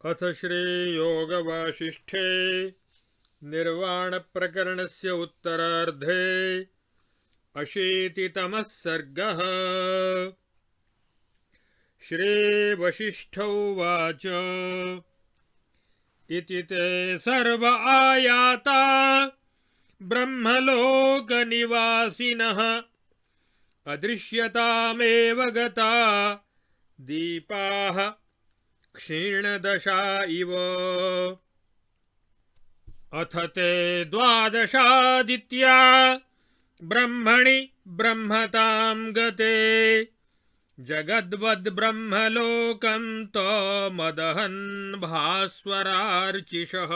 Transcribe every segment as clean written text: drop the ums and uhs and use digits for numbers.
अथ श्रीयोगवासिष्ठे निर्वाणप्रकरणस्य उत्तरार्धे अशीतितमः सर्गः। श्रीवसिष्ठ उवाच इति ते सर्व आयाता ब्रह्मलोकनिवासिनः अदृश्यतामेव गता दीपाः क्षीणदशा इव। अथ ते द्वादशादित्या ब्रह्मणि ब्रह्मतां गते जगद्वद्ब्रह्मलोकं तमदहन् भास्वरार्चिषः।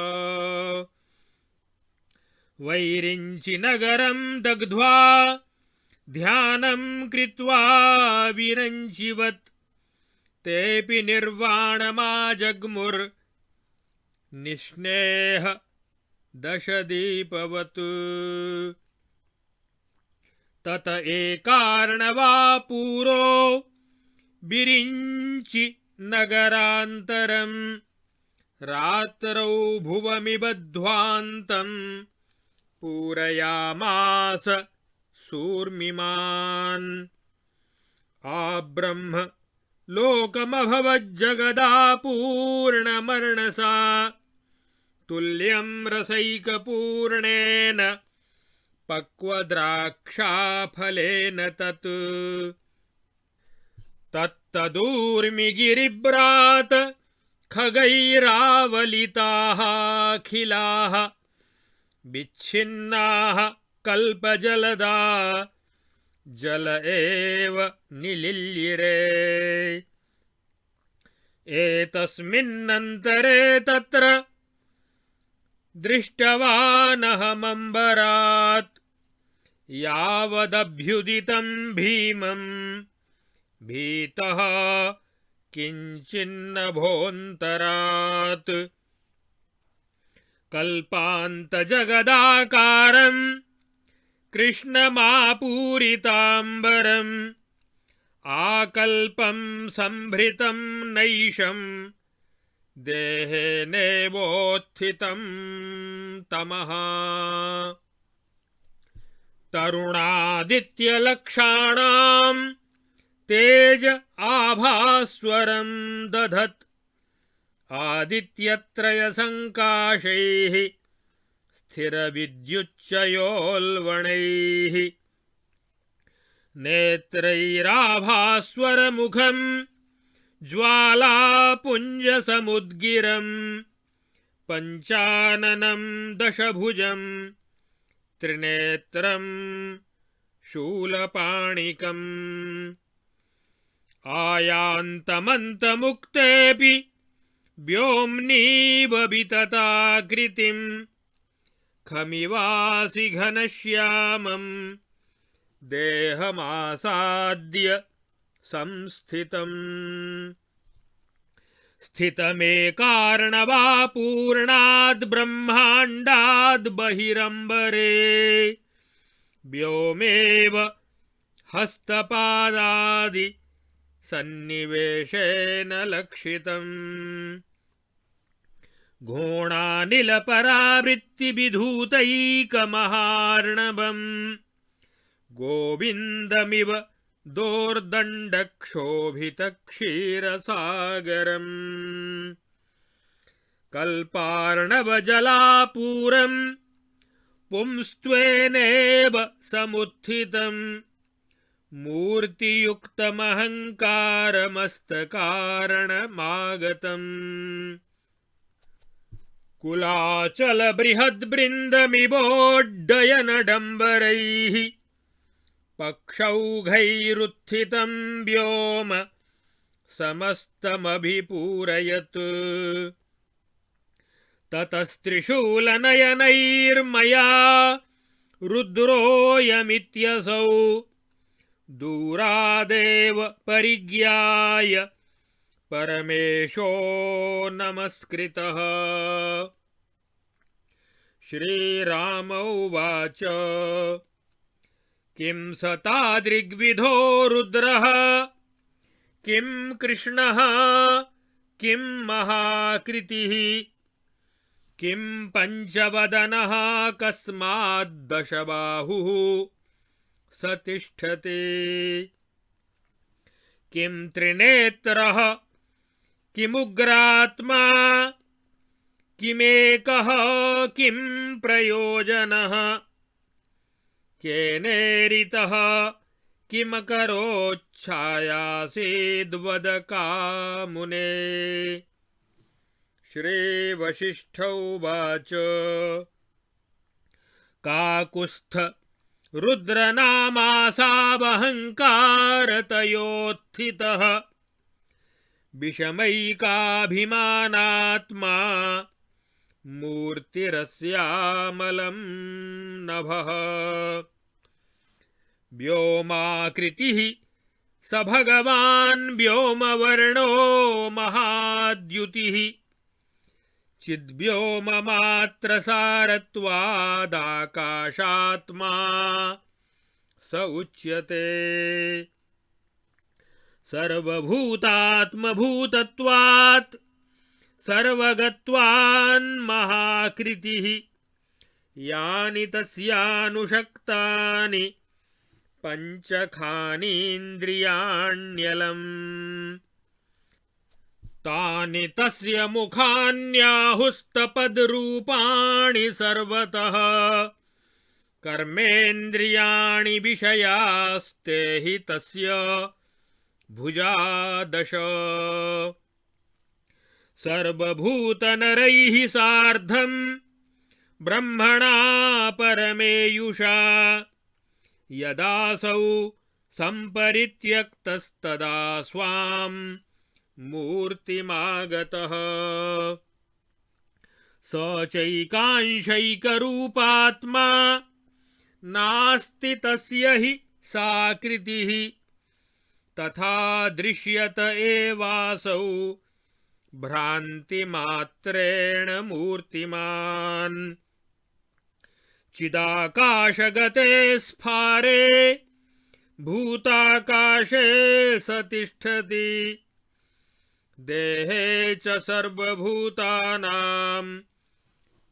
वैरिञ्चिनगरं दग्ध्वा ध्यानं कृत्वा विरञ्चिवत् तेऽपि निर्वाणमाजग्मुर् निस्नेह दशदीपवत्। तत एकार्णवापूरो विरिञ्चि नगरान्तरं रात्रौ भुवमिबध्वान्तं पूरयामास सूर्मिमान्। आब्रह्म लोकमभवज्जगदापूर्णमर्णसा तुल्यं रसैकपूर्णेन पक्वद्राक्षाफलेन तत्। तत्तदूर्मिगिरिभ्रात खगैरावलिताः अखिलाः विच्छिन्नाः कल्पजलदा जल एव निलिल्यिरे। एतस्मिन्नन्तरे तत्र दृष्टवानहमम्बरात् यावदभ्युदितं भीमं भीतः किञ्चिन्नभोऽन्तरात्। कल्पान्तजगदाकारं कृष्णमापूरिताम्बरम् आकल्पं सम्भृतं नैशं देहेनेवोत्थितं तमः। तरुणादित्यलक्षाणां तेज आभास्वरं दधत् आदित्यत्रयसङ्काशैः स्थिरविद्युच्चयोल्वणैः। नेत्रैराभास्वरमुखं ज्वालापुञ्जसमुद्गिरं पञ्चाननं दशभुजं त्रिनेत्रं शूलपाणिकम्। आयान्तमन्तमुक्तेऽपि व्योम्नीव वितताकृतिं खमिवासि घनश्यामं देहमासाद्य संस्थितम्। स्थितमेकार्णवापूर्णाद् ब्रह्माण्डाद् बहिरम्बरे व्योमेव हस्तपादादि सन्निवेशेन लक्षितम्। घोणानिलपरावृत्तिविधूतैकमहार्णवम् गोविन्दमिव दोर्दण्डक्षोभितक्षीरसागरम्। कल्पार्णवजलापूरं पुंस्त्वेनेव समुत्थितम् मूर्तियुक्तमहङ्कारमस्तकारणमागतम्। कुलाचलबृहद्बृन्दमिवोड्डयनडम्बरैः पक्षौघैरुत्थितं व्योम समस्तमभिपूरयत्। ततस्त्रिशूलनयनैर्मया रुद्रोऽयमित्यसौ दूरादेव परिज्ञाय परमेशो नमस्कृतः। श्रीराम उवाच किं स तादृग्विधो रुद्रः किं कृष्णः किं महाकृतिः किं पञ्चवदनः कस्माद्दशबाहुः स तिष्ठते किं त्रिनेत्रः किमुग्रात्मा किमेकः किं प्रयोजनः केनेरितः किमकरोच्छायासेद्वदकामुने श्रीवसिष्ठ उवाच काकुस्थ रुद्रनामासावहङ्कारतयोत्थितः विषमैकाभिमानात्मा मूर्तिरस्यामलं नभः व्योमाकृतिः स भगवान् व्योमवर्णो महाद्युतिः चिद्व्योममात्रसारत्वादाकाशात्मा स उच्यते सर्वभूतात्मभूतत्वात् सर्वगत्वान्महाकृतिः यानि तस्यानुषक्तानि पञ्चखानीन्द्रियाण्यलम् तानि तस्य मुखान्याहुस्तपद्रूपाणि सर्वतः कर्मेन्द्रियाणि विषयास्ते हि तस्य भुजादश सर्वभूतनरैः सार्धं ब्रह्मणा परमेयुषा यदासौ सम्परित्यक्तस्तदा स्वां मूर्तिमागतः स चैकांशैकरूपात्मा नास्ति तस्य हि साकृतिः तथा दृश्यत एवासौ भ्रान्तिमात्रेण मूर्तिमान् चिदाकाशगते स्फारे भूताकाशे स तिष्ठति देहे च सर्वभूतानां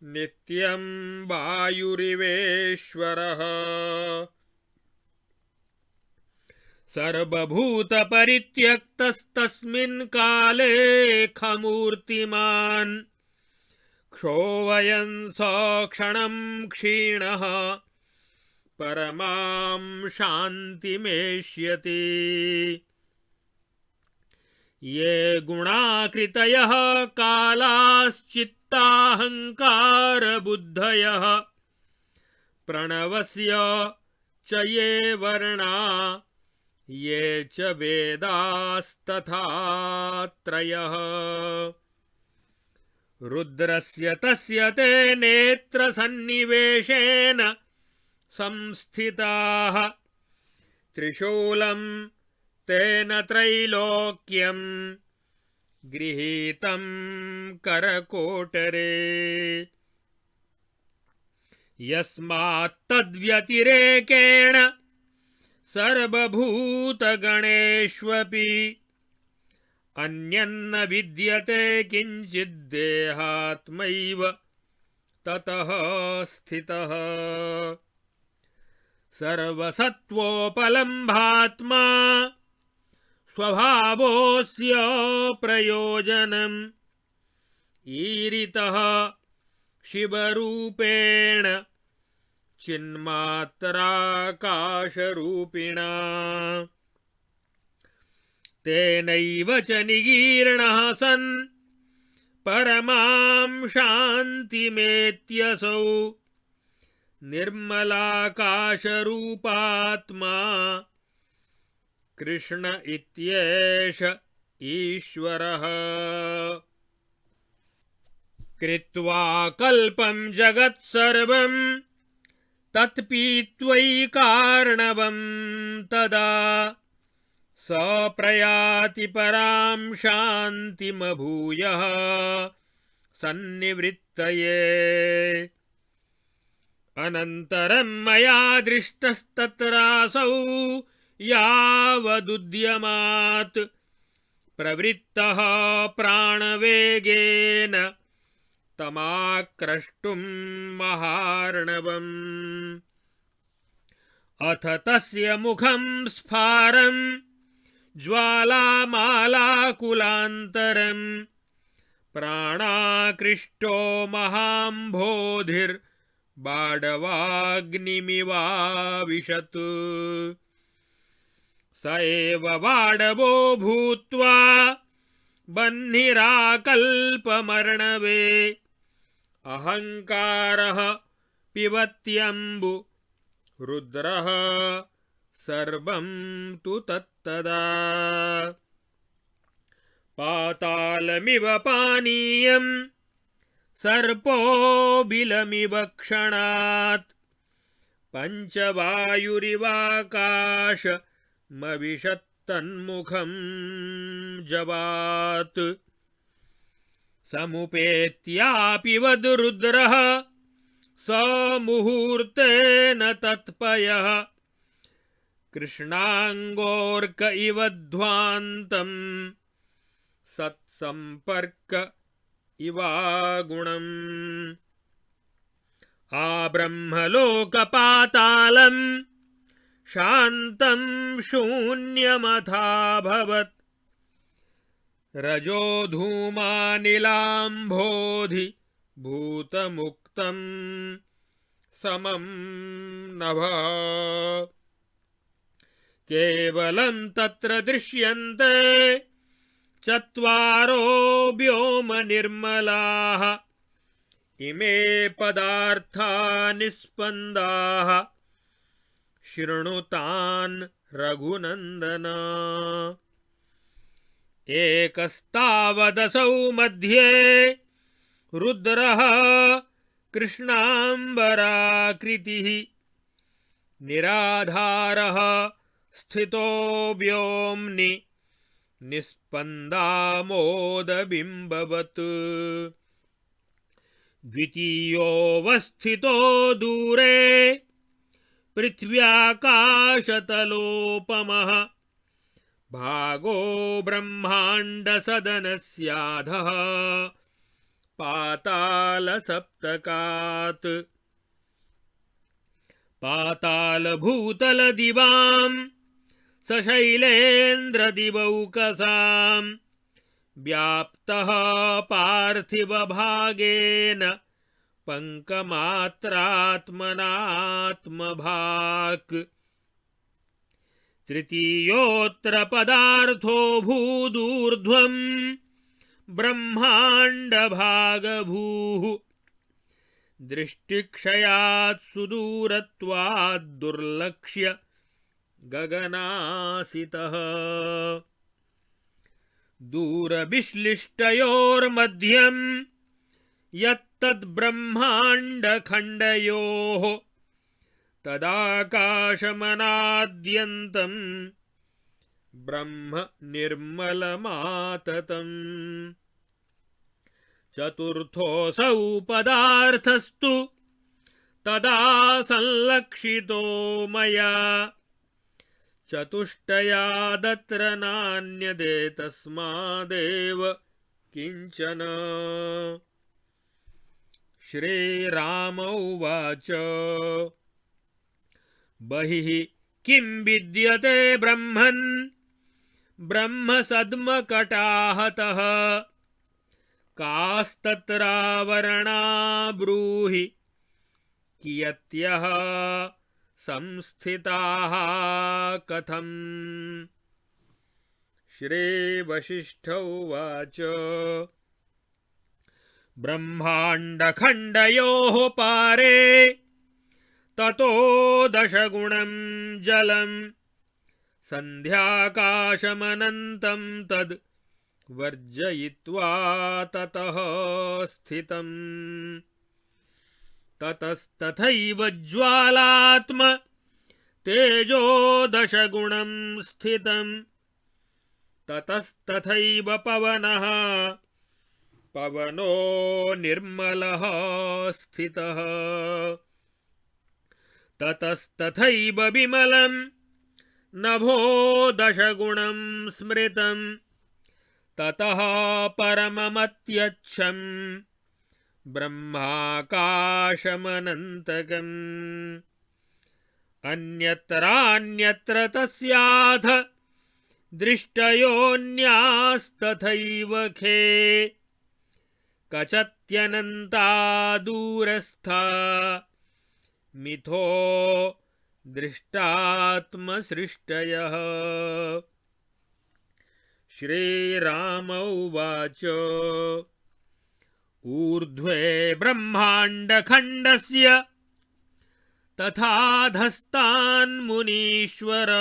नित्यं वायुरिवेश्वरः सर्वभूतपरित्यक्तस्तस्मिन् काले खमूर्तिमान् क्षोभयन् सक्षणं क्षीणः परमां शान्तिमेष्यति ये गुणाकृतयः कालाश्चित्ताहङ्कारबुद्धयः प्रणवस्य च ये वर्णा ये च वेदास्तथा त्रयः रुद्रस्य तस्य ते नेत्रसन्निवेशेन संस्थिताः त्रिशूलं तेन त्रैलोक्यं गृहीतं करकोटरे यस्मात्तद्व्यतिरेकेण सर्वभूतगणेष्वपि अन्यन्न विद्यते किञ्चिद्देहात्मैव ततः स्थितः सर्वसत्त्वोपलम्भात्मा स्वभावोऽस्य प्रयोजनम् ईरितः शिवरूपेण चिन्मात्राकाशरूपिणा तेनैव च निगीर्णः सन् परमां शान्तिमेत्यसौ निर्मलाकाशरूपात्मा कृष्ण इत्येष ईश्वरः कृत्वा कल्पं जगत्सर्वं तत्पीत्वैकार्णवं तदा स प्रयाति परां शान्तिमभूयः सन्निवृत्तये अनन्तरं मया दृष्टस्तत्रासौ यावदुद्यमात् प्रवृत्तः प्राण वेगेन तमाक्रष्टुं महार्णवम्। अथ तस्य मुखं स्फारं ज्वालामालाकुलान्तरम् प्राणाकृष्टो महाम्भोधिर्बाडवाग्निमिवाविशत्। स एव बाडवो भूत्वा बह्निराकल्पमर्णवे अहङ्कारः पिबत्यम्बु रुद्रः सर्वं तु तत्तदा। पातालमिव पानीयं सर्पो बिलमिव क्षणात् पञ्चवायुरिवाकाशमविशत्तन्मुखं जवात्। समुपेत्यापि वद रुद्रः स मुहूर्तेन तत्पयः कृष्णाङ्गोर्क इव ध्वान्तम् सत्सम्पर्क इवागुणम्। आब्रह्मलोकपातालं शान्तं शून्यमथाभवत् रजो धूमानिलाम्भोधि भूतमुक्तं समं नभ। केवलं तत्र दृश्यन्ते चत्वारो व्योमनिर्मलाः इमे पदार्था निस्पन्दाः शृणुतान् रघुनन्दन। एकस्तावदसौ मध्ये रुद्रः कृष्णाम्बराकृतिः निराधारः स्थितो व्योम्नि निस्पन्दामोदबिम्बवत्। द्वितीयोऽवस्थितो दूरे पृथ्व्याकाशतलोपमः भागो ब्रह्माण्डसदनस्याधः पातालसप्तकात्। पातालभूतलदिवां सशैलेन्द्रदिवौकसां व्याप्तः पार्थिवभागेन पङ्कमात्रात्मनात्मभाक्। तृतीयोऽत्र पदार्थो भूदूर्ध्वं ब्रह्माण्डभागभूः दृष्टिक्षयात् सुदूरत्वात् दुर्लक्ष्य गगनासितः। दूरविश्लिष्टयोर्मध्यं यत्तद्ब्रह्माण्डखण्डयोः तदाकाशमनाद्यन्तं ब्रह्म निर्मलमाततम्। चतुर्थोऽसौ पदार्थस्तु तदा संलक्षितो मया चतुष्टयादत्र नान्यदेतस्मादेव किञ्चन। श्रीराम उवाच बहिः किं विद्यते ब्रह्मन् ब्रह्मसद्मकटाहतः कास्तत्रावरणा ब्रूहि कियत्यः संस्थिताः कथम्। श्रीवसिष्ठ उवाच ब्रह्माण्डखण्डयोः पारे ततो दशगुणं जलम् सन्ध्याकाशमनन्तं तद् वर्जयित्वा ततः स्थितम्। ततस्तथैव ज्वालात्म तेजो दशगुणं स्थितम् ततस्तथैव पवनः पवनो निर्मलः स्थितः। ततस्तथैव विमलं नभो दशगुणं स्मृतं ततः परममत्यच्छं ब्रह्माकाशमनन्तकम् अन्यत्रान्यत्र तस्याथ दृष्टयोऽन्यास्तथैव खे कचत्यनन्ता दूरस्था मिथो दृष्टात्मसृष्टयः। श्रीराम उवाच ऊर्ध्वे ब्रह्माण्डखण्डस्य तथाधस्तान्मुनीश्वर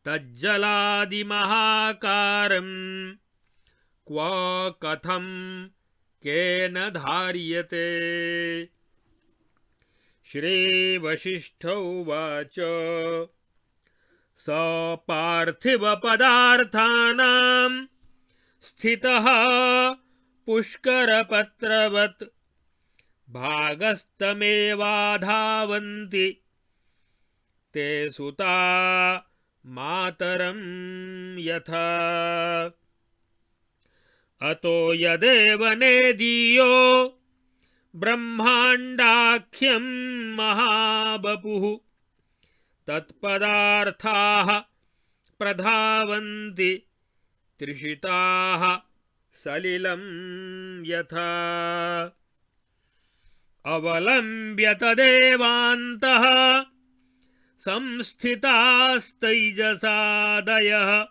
तज्जलादिमहाकारम् क्व कथं केन धार्यते। श्रीवसिष्ठ उवाच स पार्थिवपदार्थानां स्थितः पुष्करपत्रवत् भागस्तमेवाधावन्ति ते सुता मातरं यथा। अतो यदेव नेदीयो ब्रह्माण्डाख्यं महाबपुः तत्पदार्थाः प्रधावन्ति त्रिषिताः सलिलं यथा। अवलम्ब्य तदेवान्तः संस्थितास्तैजसादयः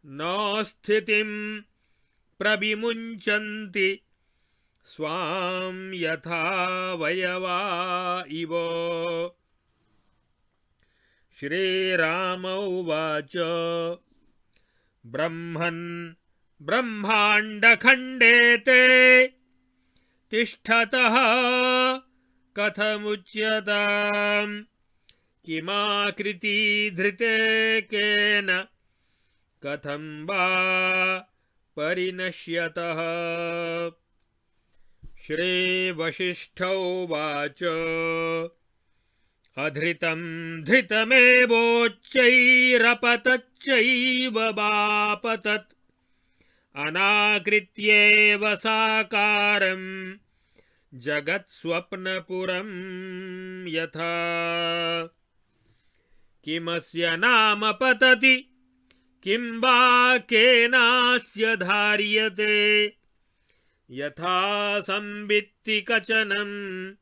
न स्थितिं प्रविमुञ्चन्ति स्वां यथा वयवा इव। श्रीराम उवाच ब्रह्मन् ब्रह्माण्डखण्डे ते तिष्ठतः कथमुच्यताम् किमाकृती धृते केन कथं वा परिनश्यतः। श्रीवसिष्ठ उवाच अधृतं धृतमेवोच्चैरपतच्चैव वापतत् अनाकृत्येव साकारं जगत्स्वप्नपुरं यथा। किमस्य नाम पतति किं वा केनास्य धार्यते यथा संवित्ति कचनं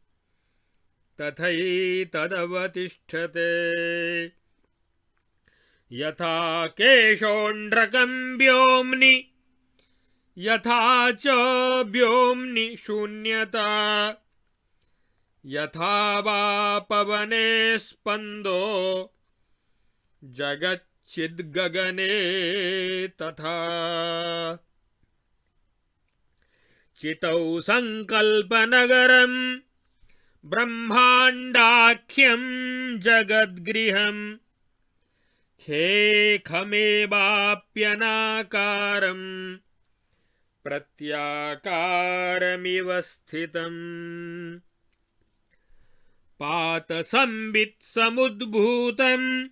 तथैतदवतिष्ठते। यथा केशोण्ड्रकं व्योम्नि यथा च व्योम्नि शून्यता यथा वा पवने स्पन्दो जगच्चिद्गगने तथा। चितौ संकल्पनगरं ब्रह्माण्डाख्यं जगद्गृहं खेखमेवाप्यनाकारं प्रत्याकारमिव स्थितम्। पातसंवित्समुद्भूतं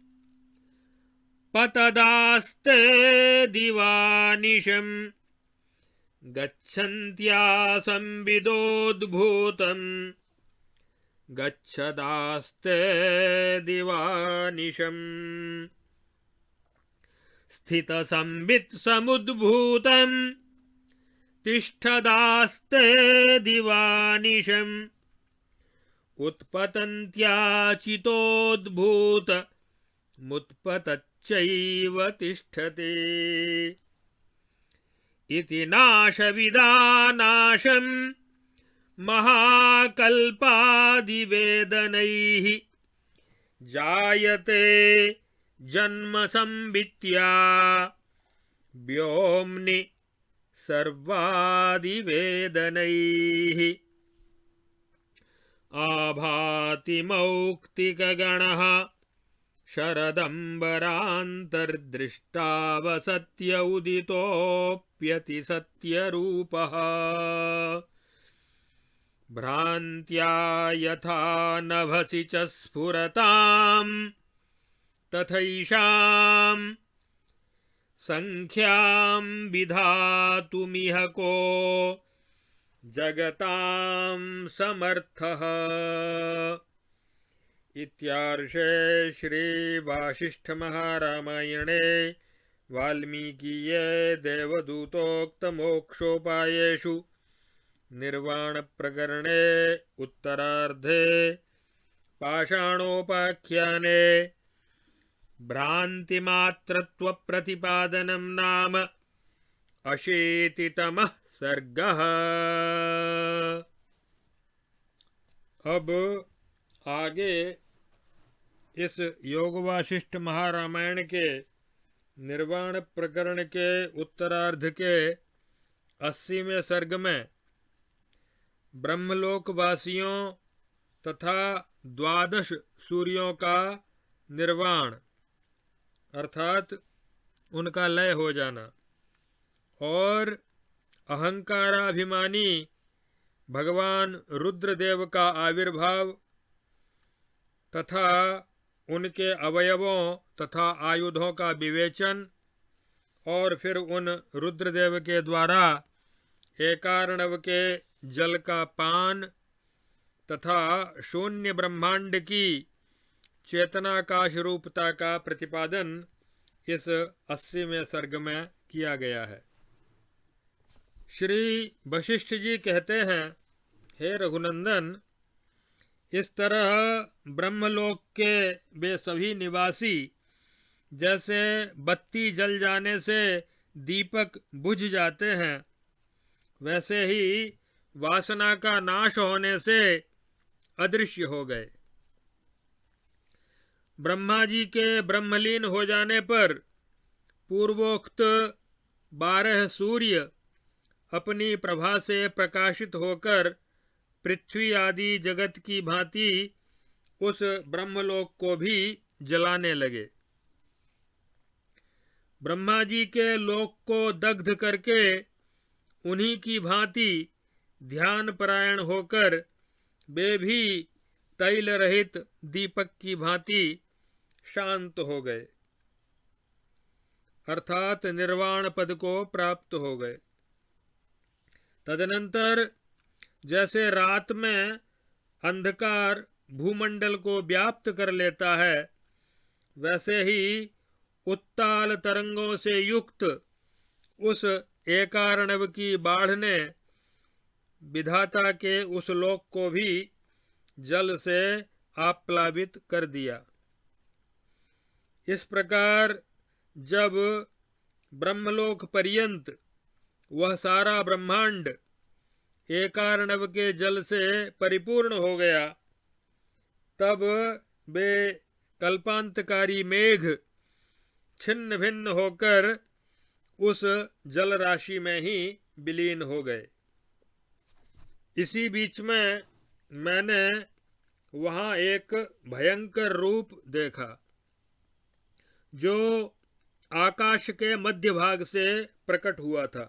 पतदास्ते दिवानिशं गच्छन्त्यासंविदोद्भूतं गच्छदास्ते दिवानिशम्। स्थितसंवित्समुद्भूतं तिष्ठदास्ते दिवानिशम् उत्पतन्त्याचितोद्भूत मुत्पतच्चैव तिष्ठति। इति नाशविदानाशं महाकल्पादिवेदनैः जायते जन्म संवित्या व्योम्नि सर्वादिवेदनैः। आभाति मौक्तिकगणः शरदम्बरान्तर्दृष्टावसत्य उदितोऽप्यतिसत्यरूपः। भ्रान्त्या यथा नभसि च स्फुरतां तथैषां संख्यां विधातुमिह को जगतां समर्थः। इत्यार्षे श्री वासिष्ठ महारामायणे वाल्मीकीये देवदूतोक्त मोक्षोपायेषु निर्वाण प्रकरणे उत्तरार्धे पाषाणोपाख्याने भ्रांतिमात्रत्व प्रतिपादनं नाम अशीतितमः सर्गः। अब आगे इस योग वासिष्ठ महारामायण के निर्वाण प्रकरण के उत्तरार्ध के 80वें सर्ग में ब्रह्मलोक वासियों तथा 12 सूर्यों का निर्वाण अर्थात उनका लय हो जाना और अहंकाराभिमानी भगवान रुद्रदेव का आविर्भाव तथा उनके अवयवों तथा आयुधों का विवेचन और फिर उन रुद्रदेव के द्वारा एकार्णव के जल का पान तथा शून्य ब्रह्मांड की चेतनाकाश रूपता का प्रतिपादन इस 80वें सर्ग में किया गया है। श्री वशिष्ठ जी कहते हैं, हे रघुनंदन, इस तरह ब्रह्मलोक के वे सभी निवासी जैसे बत्ती जल जाने से दीपक बुझ जाते हैं, वैसे ही वासना का नाश होने से अदृश्य हो गए। ब्रह्मा जी के ब्रह्मलीन हो जाने पर पूर्वोक्त 12 सूर्य अपनी प्रभा से प्रकाशित होकर पृथ्वी आदि जगत की भांति उस ब्रह्मलोक को भी जलाने लगे। ब्रह्मा जी के लोक को दग्ध करके उन्हीं की भांति ध्यान परायण होकर वे भी तैल रहित दीपक की भांति शांत हो गए अर्थात निर्वाण पद को प्राप्त हो गए। तदनंतर जैसे रात में अंधकार भूमंडल को व्याप्त कर लेता है, वैसे ही उत्ताल तरंगों से युक्त उस एकार्णव की बाढ़ ने विधाता के उस लोक को भी जल से आप्लावित कर दिया। इस प्रकार जब ब्रह्मलोक पर्यंत वह सारा ब्रह्मांड एकार्णव के जल से परिपूर्ण हो गया, तब वे कल्पांतकारी मेघ छिन्न भिन्न होकर उस जल राशि में ही विलीन हो गए। इसी बीच में मैंने वहां एक भयंकर रूप देखा जो आकाश के मध्य भाग से प्रकट हुआ था।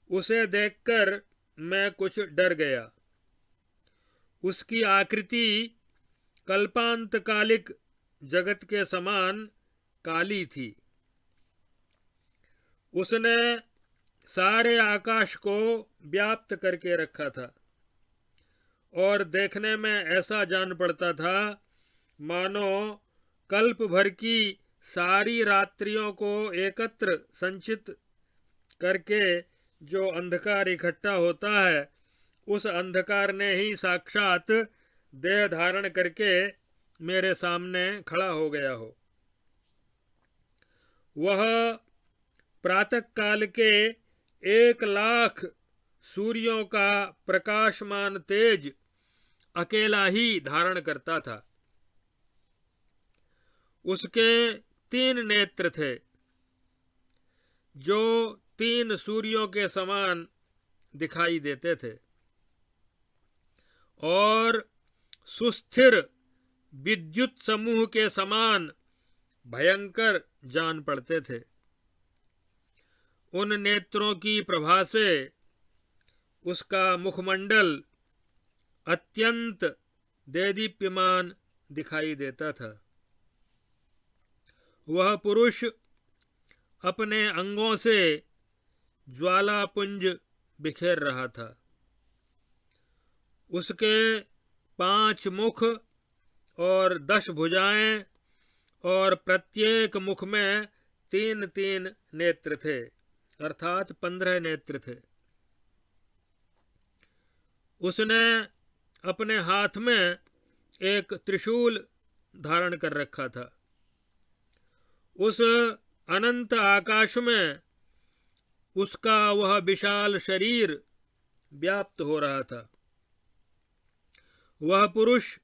उसे देखकर मैं कुछ डर गया। उसकी आकृति कल्पांतकालिक जगत के समान काली थी। उसने सारे आकाश को व्याप्त करके रखा था और देखने में ऐसा जान पड़ता था मानो कल्प भर की सारी रात्रियों को एकत्र संचित करके जो अंधकार इकट्ठा होता है, उस अंधकार ने ही साक्षात देह धारण करके मेरे सामने खड़ा हो गया हो। वह प्रातः काल के 1,00,000 सूर्यों का प्रकाशमान तेज अकेला ही धारण करता था। उसके 3 नेत्र थे जो 3 सूर्यों के समान दिखाई देते थे और सुस्थिर विद्युत समूह के समान भयंकर जान पड़ते थे। उन नेत्रों की प्रभा से उसका मुखमंडल अत्यंत देदीप्यमान दिखाई देता था। वह पुरुष अपने अंगों से ज्वालापुंज बिखेर रहा था। उसके 5 मुख और 10 भुजाएं और प्रत्येक मुख में 3-3 नेत्र थे, अर्थात 15 नेत्र थे। उसने अपने हाथ में एक त्रिशूल धारण कर रखा था। उस अनंत आकाश में उसका वह विशाल शरीर व्याप्त हो रहा था। वह पुरुष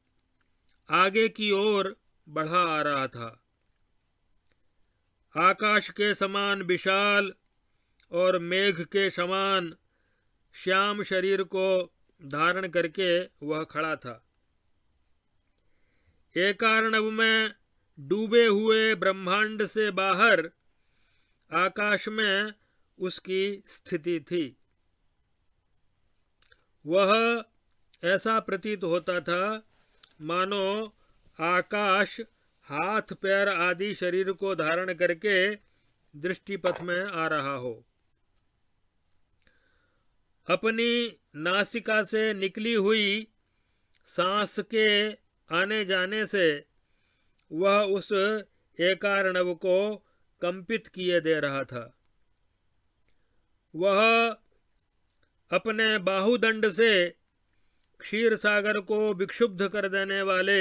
आगे की ओर बढ़ा आ रहा था। आकाश के समान विशाल और मेघ के समान श्याम शरीर को धारण करके वह खड़ा था। एकार्णव में डूबे हुए ब्रह्मांड से बाहर आकाश में उसकी स्थिति थी। वह ऐसा प्रतीत होता था मानो आकाश हाथ पैर आदि शरीर को धारण करके दृष्टिपथ में आ रहा हो। अपनी नासिका से निकली हुई सांस के आने जाने से वह उस एकार्णव को कंपित किए दे रहा था। वह अपने बाहुदंड से क्षीर सागर को विक्षुब्ध कर देने वाले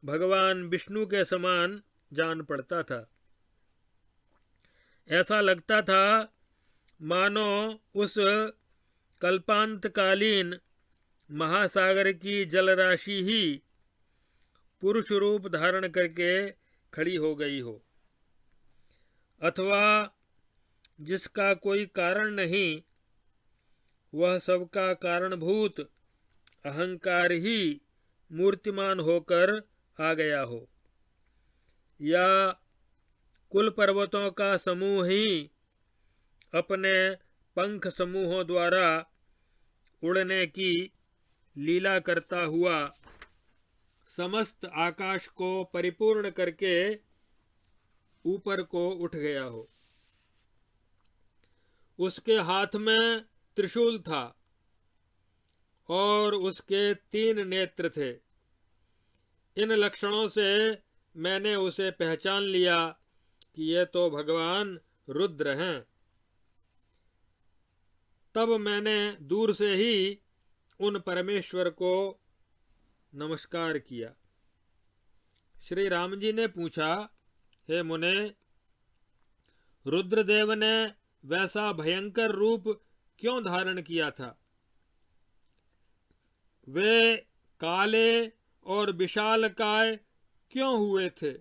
भगवान विष्णु के समान जान पड़ता था। ऐसा लगता था मानो उस कल्पांतकालीन महासागर की जलराशि ही पुरुष रूप धारण करके खड़ी हो गई हो, अथवा जिसका कोई कारण नहीं, वह सबका कारणभूत अहंकार ही मूर्तिमान होकर आ गया हो, या कुल पर्वतों का समूह ही अपने पंख समूहों द्वारा उड़ने की लीला करता हुआ समस्त आकाश को परिपूर्ण करके ऊपर को उठ गया हो। उसके हाथ में त्रिशूल था और उसके 3 नेत्र थे। इन लक्षणों से मैंने उसे पहचान लिया कि ये तो भगवान रुद्र हैं। तब मैंने दूर से ही उन परमेश्वर को नमस्कार किया। श्री राम जी ने पूछा, हे मुने, रुद्रदेव ने वैसा भयंकर रूप क्यों धारण किया था? वे काले और विशालकाय क्यों हुए थे?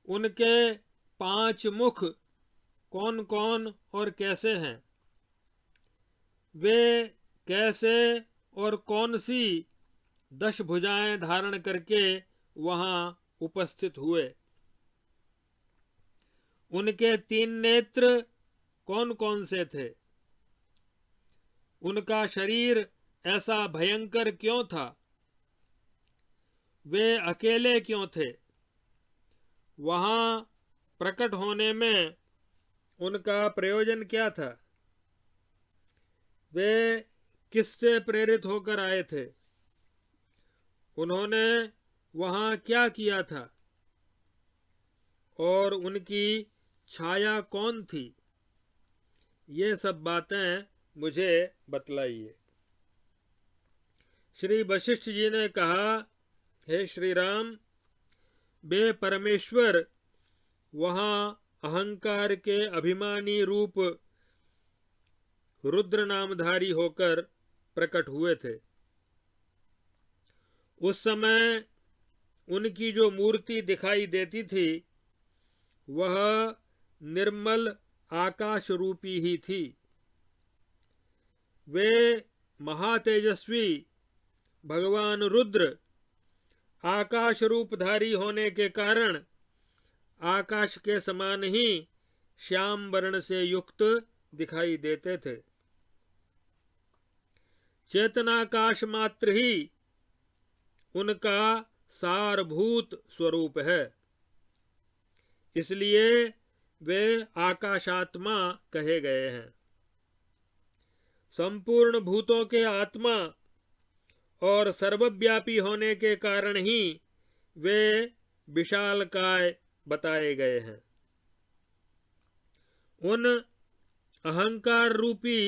उनके 5 मुख कौन कौन और कैसे हैं? वे कैसे और कौन सी 10 भुजाएं धारण करके वहां उपस्थित हुए? उनके 3 नेत्र कौन कौन से थे? उनका शरीर ऐसा भयंकर क्यों था? वे अकेले क्यों थे? वहां प्रकट होने में उनका प्रयोजन क्या था? वे किससे प्रेरित होकर आए थे? उन्होंने वहां क्या किया था? और उनकी छाया कौन थी? ये सब बातें मुझे बतलाइए। श्री वशिष्ठ जी ने कहा, हे श्री राम, वे परमेश्वर वहां अहंकार के अभिमानी रूप रुद्र नामधारी होकर प्रकट हुए थे। उस समय उनकी जो मूर्ति दिखाई देती थी वह निर्मल आकाश रूपी ही थी। वे महातेजस्वी भगवान रुद्र आकाश रूपधारी होने के कारण आकाश के समान ही श्याम वर्ण से युक्त दिखाई देते थे। चेतनाकाश मात्र ही उनका सारभूत स्वरूप है। इसलिए वे आकाशात्मा कहे गए हैं। संपूर्ण भूतों के आत्मा और सर्वव्यापी होने के कारण ही वे विशालकाय बताए गए हैं। उन अहंकार रूपी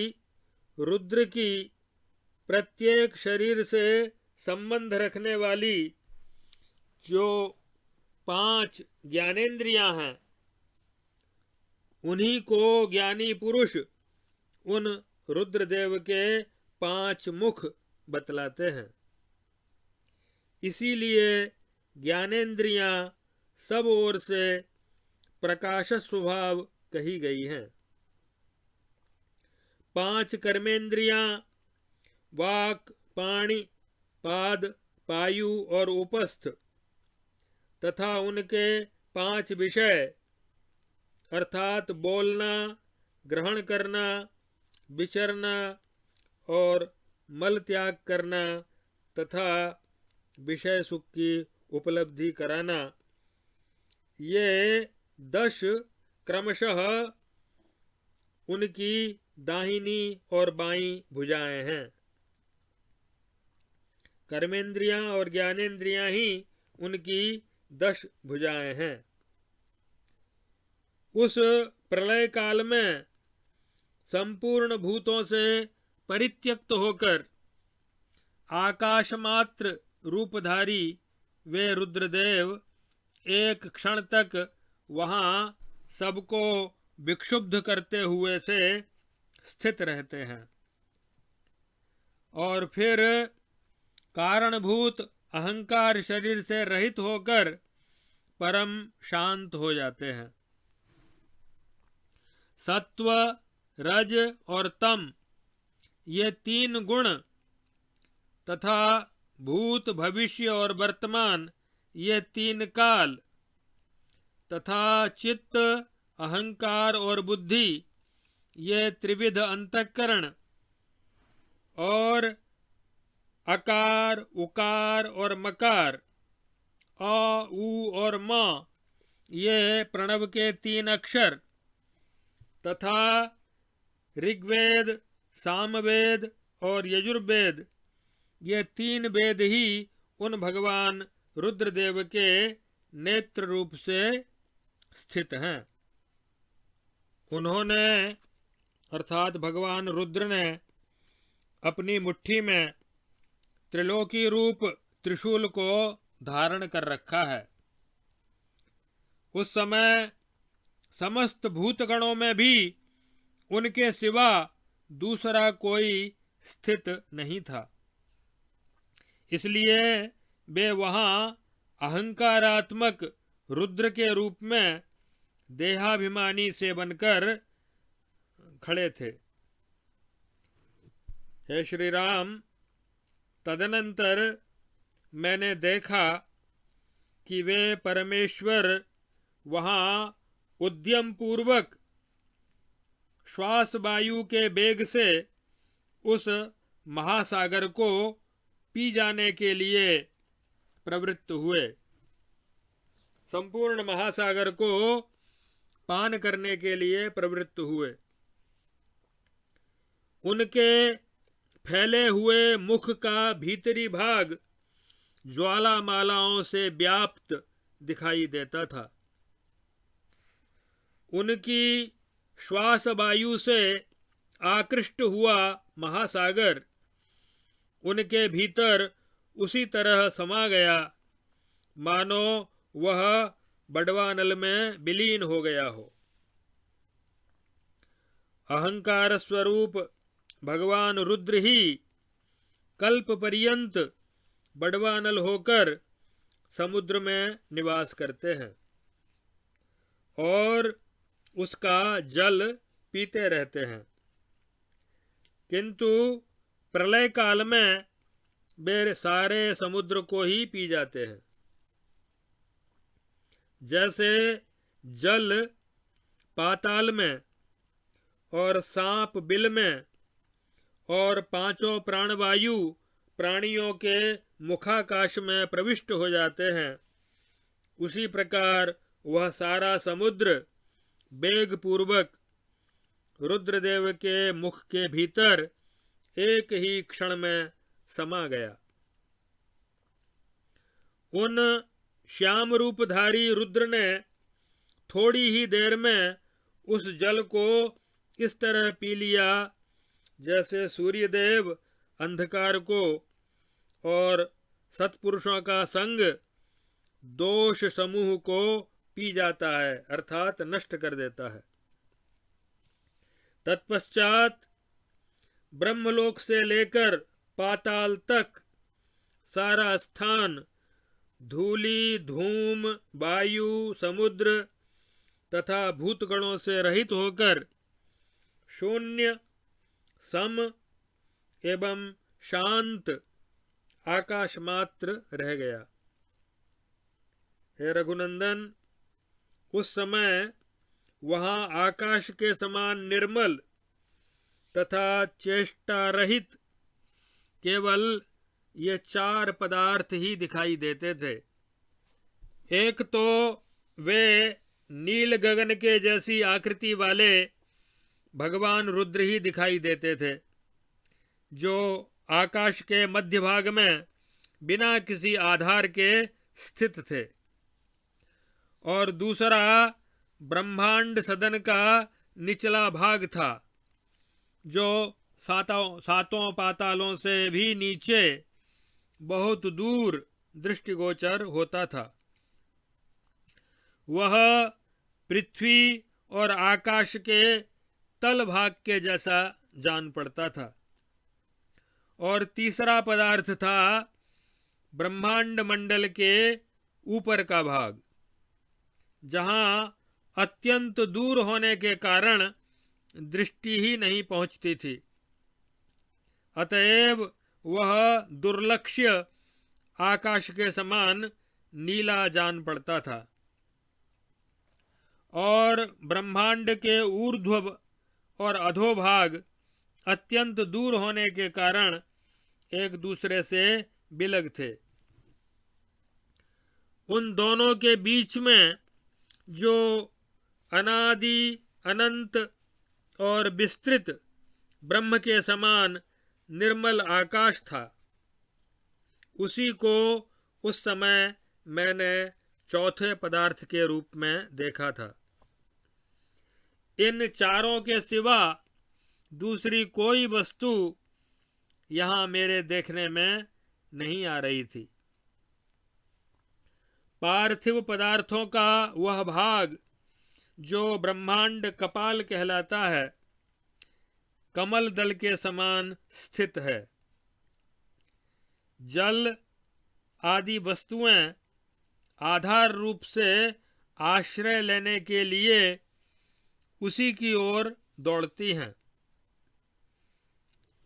रुद्र की प्रत्येक शरीर से संबंध रखने वाली जो 5 ज्ञानेंद्रियां हैं, उन्हीं को ज्ञानी पुरुष उन रुद्रदेव के 5 मुख बतलाते हैं। इसीलिए ज्ञानेंद्रियां सब ओर से प्रकाश स्वभाव कही गई हैं। 5 कर्मेंद्रियां वाक, पाणि, पाद, पायु और उपस्थ तथा उनके 5 विषय अर्थात बोलना, ग्रहण करना, विचरना और मल त्याग करना तथा विषय सुख की उपलब्धि कराना, ये 10 क्रमशः उनकी दाहिनी और बाईं भुजाएं हैं। कर्मेंद्रियां और ज्ञानेंद्रियां ही उनकी 10 भुजाएं हैं। उस प्रलय काल में संपूर्ण भूतों से परित्यक्त होकर आकाशमात्र रूपधारी वे रुद्रदेव एक क्षण तक वहां सबको विक्षुब्ध करते हुए से स्थित रहते हैं और फिर कारणभूत अहंकार शरीर से रहित होकर परम शांत हो जाते हैं। सत्व, रज और तम ये 3 गुण तथा भूत, भविष्य और वर्तमान ये 3 काल तथा चित्त, अहंकार और बुद्धि ये त्रिविध अंतःकरण और अकार, उकार और मकार, अ, उ और म ये प्रणव के 3 अक्षर तथा ऋग्वेद, सामवेद और यजुर्वेद ये 3 वेद ही उन भगवान रुद्रदेव के नेत्र रूप से स्थित हैं। उन्होंने अर्थात भगवान रुद्र ने अपनी मुट्ठी में त्रिलोकी रूप त्रिशूल को धारण कर रखा है। उस समय समस्त भूतगणों में भी उनके सिवा दूसरा कोई स्थित नहीं था। इसलिए वे वहां अहंकारात्मक रुद्र के रूप में देहाभिमानी से बनकर खड़े थे। हे श्री राम, तदनंतर मैंने देखा कि वे परमेश्वर वहां उद्यम पूर्वक श्वास वायु के वेग से उस महासागर को पी जाने के लिए प्रवृत्त हुए। संपूर्ण महासागर को पान करने के लिए प्रवृत्त हुए। उनके फैले हुए मुख का भीतरी भाग ज्वालामालाओं से व्याप्त दिखाई देता था। उनकी श्वास वायु से आकृष्ट हुआ महासागर उनके भीतर उसी तरह समा गया मानो वह बड़वानल में विलीन हो गया हो। अहंकार स्वरूप भगवान रुद्र ही कल्प पर्यंत बड़वानल होकर समुद्र में निवास करते हैं और उसका जल पीते रहते हैं, किंतु प्रलय काल में वे सारे समुद्र को ही पी जाते हैं। जैसे जल पाताल में और सांप बिल में और 5 प्राणवायु प्राणियों के मुखाकाश में प्रविष्ट हो जाते हैं, उसी प्रकार वह सारा समुद्र वेग पूर्वक रुद्रदेव के मुख के भीतर एक ही क्षण में समा गया। उन श्याम रूपधारी रुद्र ने थोड़ी ही देर में उस जल को इस तरह पी लिया जैसे सूर्यदेव अंधकार को और सत्पुरुषों का संग दोष समूह को पी जाता है, अर्थात नष्ट कर देता है। तत्पश्चात ब्रह्मलोक से लेकर पाताल तक सारा स्थान धूलि, धूम, वायु, समुद्र तथा भूतगणों से रहित होकर शून्य, सम एवं शांत आकाश मात्र रह गया। हे रघुनंदन, उस समय वहां आकाश के समान निर्मल तथा चेष्टा रहित केवल ये 4 पदार्थ ही दिखाई देते थे। एक तो वे नील गगन के जैसी आकृति वाले भगवान रुद्र ही दिखाई देते थे, जो आकाश के मध्य भाग में बिना किसी आधार के स्थित थे। और दूसरा ब्रह्मांड सदन का निचला भाग था, जो सातों पातालों से भी नीचे बहुत दूर दृष्टिगोचर होता था। वह पृथ्वी और आकाश के तल भाग के जैसा जान पड़ता था। और तीसरा पदार्थ था ब्रह्मांड मंडल के ऊपर का भाग, जहां अत्यंत दूर होने के कारण दृष्टि ही नहीं पहुंचती थी। अतएव वह दुर्लक्ष्य आकाश के समान नीला जान पड़ता था। और ब्रह्मांड के ऊर्ध्व और अधोभाग अत्यंत दूर होने के कारण एक दूसरे से विलग थे। उन दोनों के बीच में जो अनादि, अनंत और विस्तृत ब्रह्म के समान निर्मल आकाश था, उसी को उस समय मैंने चौथे पदार्थ के रूप में देखा था। इन चारों के सिवा दूसरी कोई वस्तु यहां मेरे देखने में नहीं आ रही थी। पार्थिव पदार्थों का वह भाग जो ब्रह्मांड कपाल कहलाता है, कमल दल के समान स्थित है। जल आदि वस्तुएं आधार रूप से आश्रय लेने के लिए उसी की ओर दौड़ती हैं।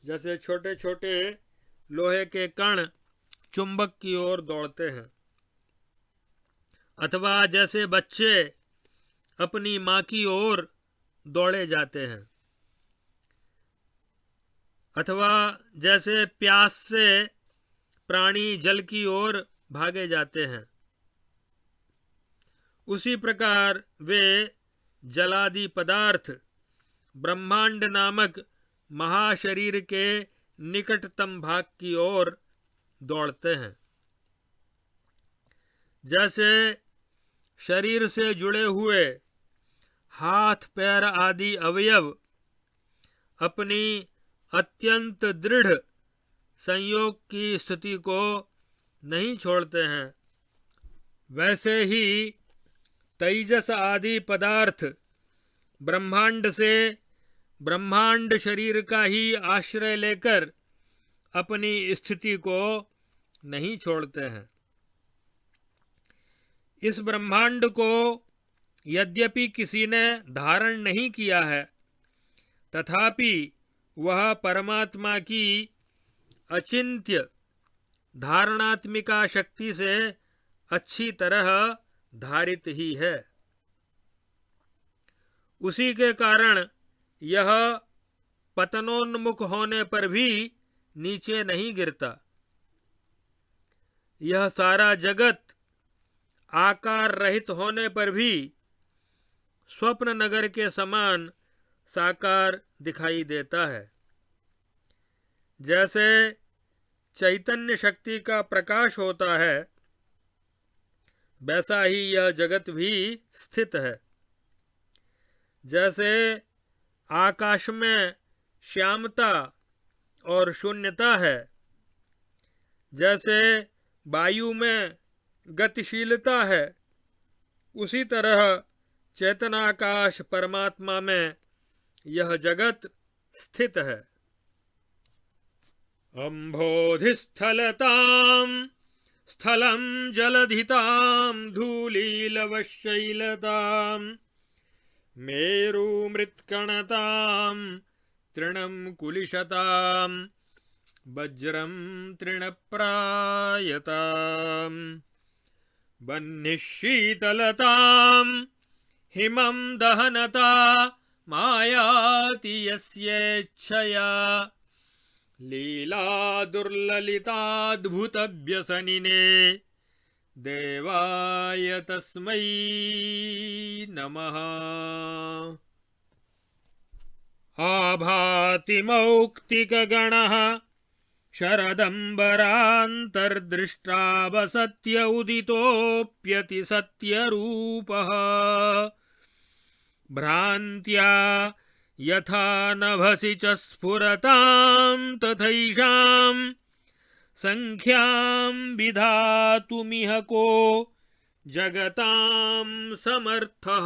जैसे छोटे छोटे लोहे के कण चुंबक की ओर दौड़ते हैं, अथवा जैसे बच्चे अपनी मां की ओर दौड़े जाते हैं, अथवा जैसे प्यास से प्राणी जल की ओर भागे जाते हैं, उसी प्रकार वे जलादि पदार्थ ब्रह्मांड नामक महाशरीर के निकटतम भाग की ओर दौड़ते हैं। जैसे शरीर से जुड़े हुए हाथ, पैर आदि अवयव अपनी अत्यंत दृढ़ संयोग की स्थिति को नहीं छोड़ते हैं, वैसे ही तेजस आदि पदार्थ ब्रह्मांड से ब्रह्मांड शरीर का ही आश्रय लेकर अपनी स्थिति को नहीं छोड़ते हैं। इस ब्रह्मांड को यद्यपि किसी ने धारण नहीं किया है, तथापि वह परमात्मा की अचिंत्य धारणात्मिका शक्ति से अच्छी तरह धारित ही है। उसी के कारण यह पतनोन्मुख होने पर भी नीचे नहीं गिरता। यह सारा जगत आकार रहित होने पर भी स्वप्न नगर के समान साकार दिखाई देता है। जैसे चैतन्य शक्ति का प्रकाश होता है, वैसा ही यह जगत भी स्थित है। जैसे आकाश में श्यामता और शून्यता है, जैसे वायु में गतिशीलता है, उसी तरह चेतनाकाश परमात्मा में यह जगत स्थित है। अम्भोधिस्थलतां स्थलं जलधितां धूलीलवशैलतां मेरुमृत्कणतां तृणं कुलिशतां वज्रं तृणप्रायतां वह्निशीतलतां हिमं दहनता मायाति यस्येच्छया लीला दुर्ललिताद्भुतव्यसनिने देवाय तस्मै नमः। आभाति मौक्तिकगणः शरदम्बरान्तर्दृष्टावसत्य उदितोऽप्यतिसत्यरूपः भ्रान्त्या यथा नभसि च स्फुरतां तथैषां संख्यां विधातुमिह को जगतां समर्थः।